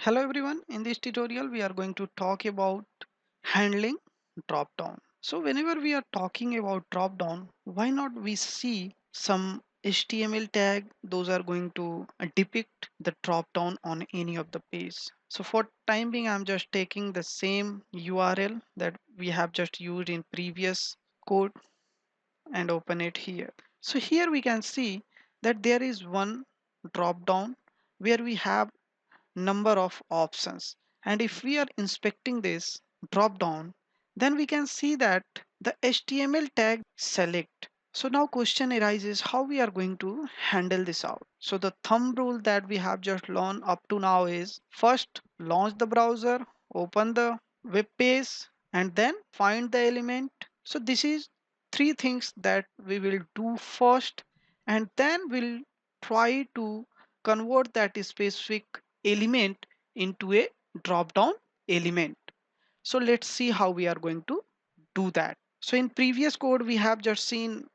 Hello everyone, in this tutorial we are going to talk about handling dropdown. So whenever we are talking about dropdown, why not we see some HTML tag, those are going to depict the dropdown on any of the page. So for time being I'm just taking the same URL that we have just used in previous code and open it here. So here we can see that there is one drop down where we have number of options, and if we are inspecting this drop down, then we can see that the HTML tag select. So now question arises how we are going to handle this out. So the thumb rule that we have just learned up to now is first launch the browser, open the web page, and then find the element. So this is three things that we will do first, and then we'll try to convert that specific element into a drop down element. So let's see how we are going to do that. So in previous code we have just seen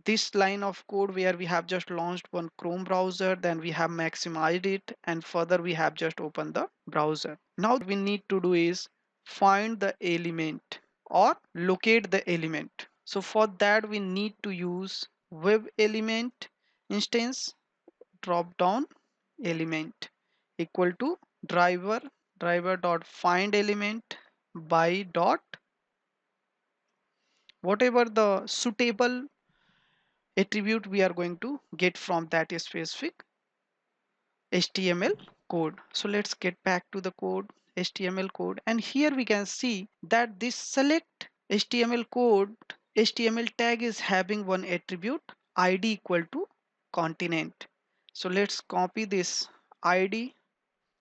this line of code where we have just launched one Chrome browser, then we have maximized it, and further we have just opened the browser. Now we need to do is find the element or locate the element. So for that we need to use web element instance drop down element equal to driver dot find element by dot whatever the suitable attribute we are going to get from that specific HTML code. So let's get back to the code, HTML code, and here we can see that this select HTML code, HTML tag is having one attribute ID equal to continent. So let's copy this ID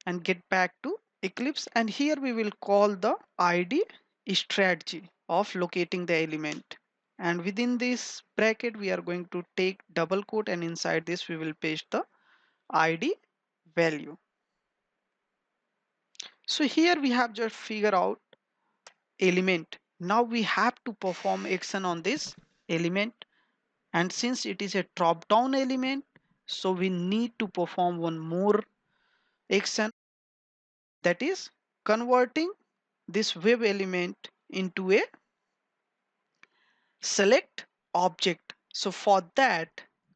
and get back to Eclipse, and here we will call the ID strategy of locating the element, and within this bracket we are going to take double quote, and inside this we will paste the ID value. So here we have just figured out element. Now we have to perform action on this element, and since it is a drop down element, so we need to perform one more action, that is converting this web element into a select object. So for that,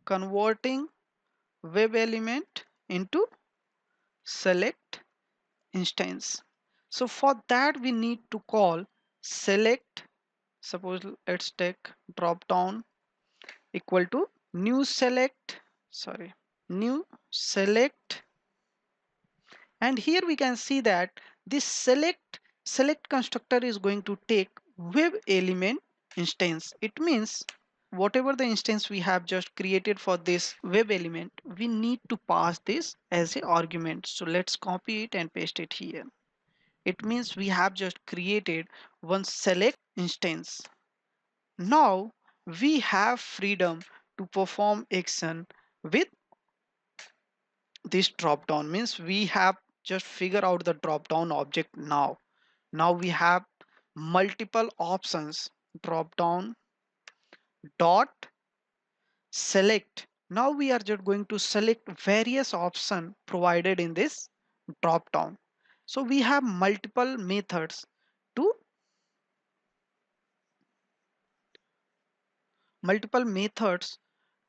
converting web element into select instance. So for that we need to call select, suppose let's take drop down equal to new select, sorry, new select, and here we can see that this select constructor is going to take web element instance. It means whatever the instance we have just created for this web element, we need to pass this as a argument. So let's copy it and paste it here. It means we have just created one select instance. Now we have freedom to perform action with this drop down, means we have just figure out the drop down object. Now we have multiple options, drop down dot select. Now we are just going to select various options provided in this drop down. So we have to multiple methods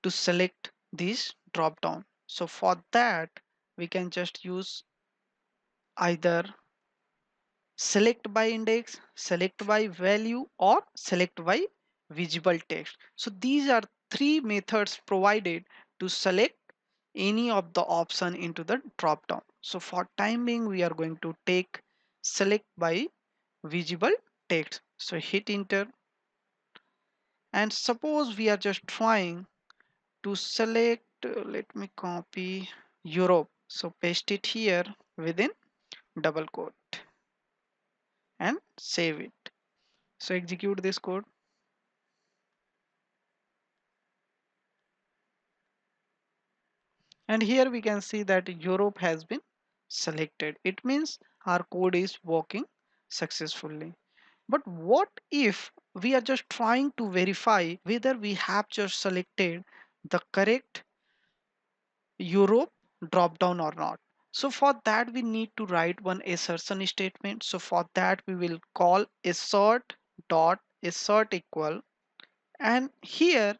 to select this drop down. So for that we can just use either select by index, select by value, or select by visible text. So these are three methods provided to select any of the option into the drop down. So for time being we are going to take select by visible text. So hit enter, and suppose we are just trying to select, let me copy Europe, so paste it here within double quote and save it. So execute this code, and here we can see that Europe has been selected. It means our code is working successfully. But what if we are just trying to verify whether we have just selected the correct Europe drop down or not? So for that we need to write one assertion statement. So for that we will call assert equal, and here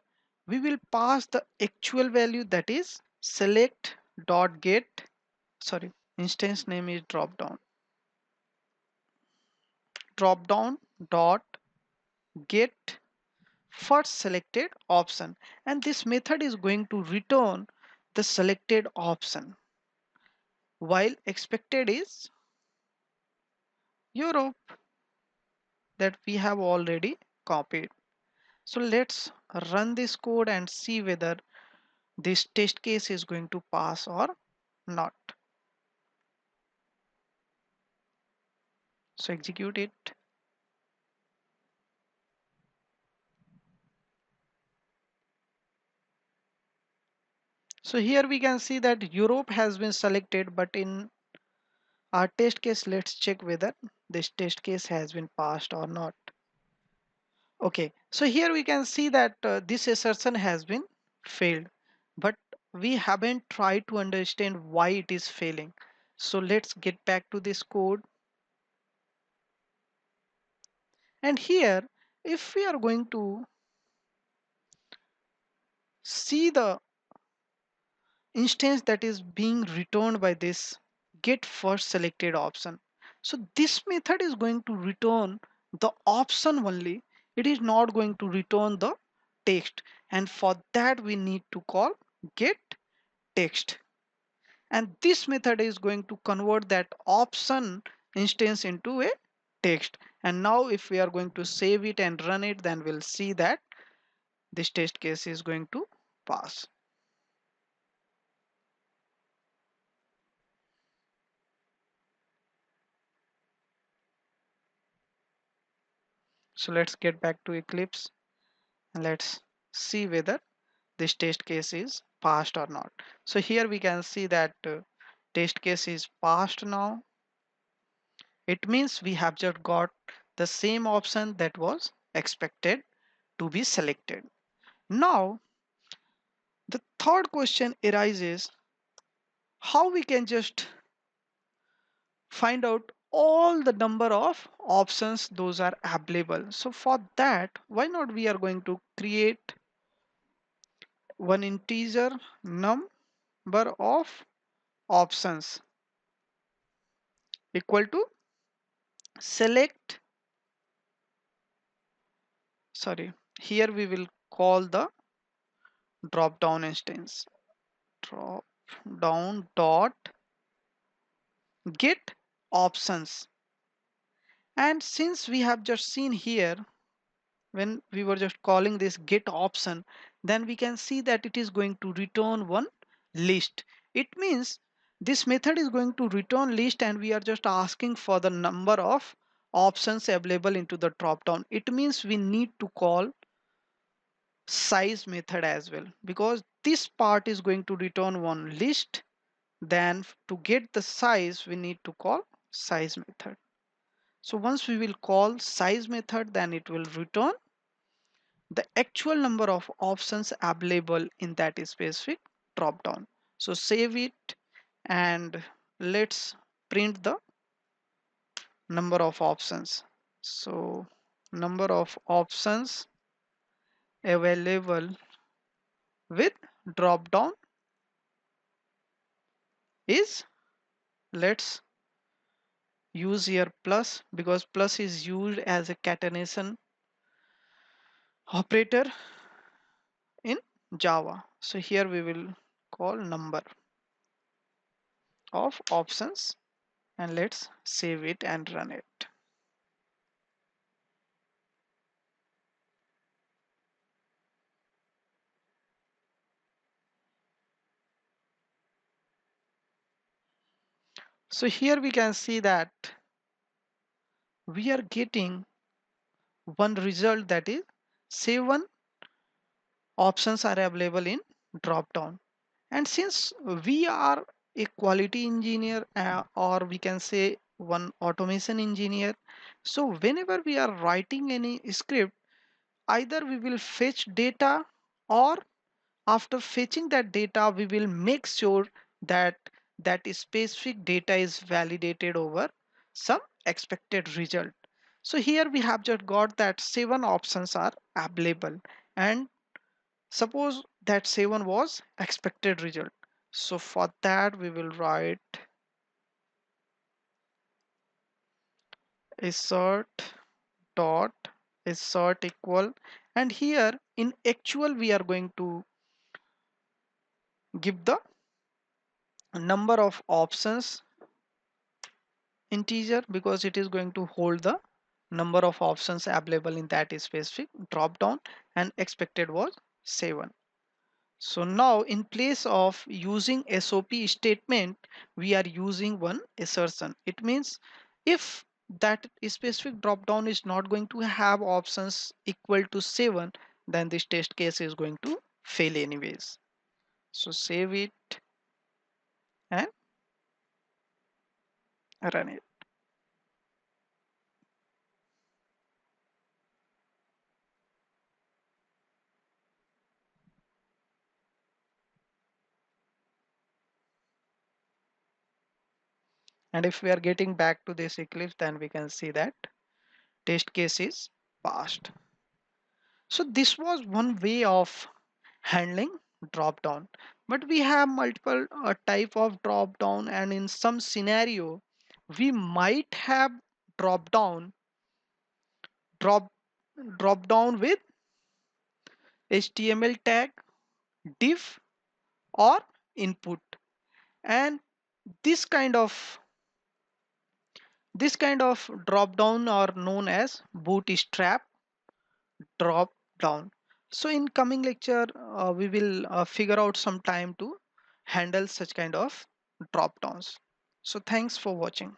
we will pass the actual value, that is select dot get, sorry, instance name is dropdown dot get first selected option, and this method is going to return the selected option while expected is Europe, that we have already copied. So let's run this code and see whether this test case is going to pass or not. So execute it. So here we can see that Europe has been selected, but in our test case, let's check whether this test case has been passed or not. Okay, so here we can see that this assertion has been failed, but we haven't tried to understand why it is failing. So let's get back to this code. And here, if we are going to see the instance that is being returned by this get first selected option, so this method is going to return the option only. It is not going to return the text, and for that we need to call get text, and this method is going to convert that option instance into a text. And now if we are going to save it and run it, then we'll see that this test case is going to pass. So let's get back to Eclipse and let's see whether this test case is passed or not. So here we can see that test case is passed now. It means we have just got the same option that was expected to be selected. Now the third question arises, how we can just find out all the number of options those are available. So for that, why not we are going to create one integer number of options equal to select, sorry, here we will call the drop down instance, drop down dot get options. And since we have just seen here, when we were just calling this get option, then we can see that it is going to return one list. It means this method is going to return list, and we are just asking for the number of options available into the drop down. It means we need to call size method as well, because this part is going to return one list. Then to get the size we need to call size method. So once we will call size method, then it will return the actual number of options available in that specific drop down. So save it and let's print the number of options. So number of options available with drop down is, let's use here plus, because plus is used as a catenation operator in Java. So here we will call number of options, and let's save it and run it. So here we can see that we are getting one result, that is 7 options are available in drop down. And since we are a quality engineer, or we can say one automation engineer, so whenever we are writing any script, either we will fetch data, or after fetching that data we will make sure that that specific data is validated over some expected result. So here we have just got that 7 options are available, and suppose that 7 was expected result. So for that we will write assert dot assert equal, and here in actual we are going to give the number of options integer, because it is going to hold the number of options available in that specific drop down, and expected was 7. So now in place of using SOP statement, we are using one assertion. It means if that specific drop down is not going to have options equal to 7, then this test case is going to fail anyways. So save it and run it. And if we are getting back to this Eclipse, then we can see that test case is passed. So this was one way of handling drop down, but we have multiple type of drop down, and in some scenario we might have drop down drop drop down with HTML tag, div, or input. And this kind of drop down are known as bootstrap drop down. So in coming lecture we will figure out some time to handle such kind of drop downs. So thanks for watching.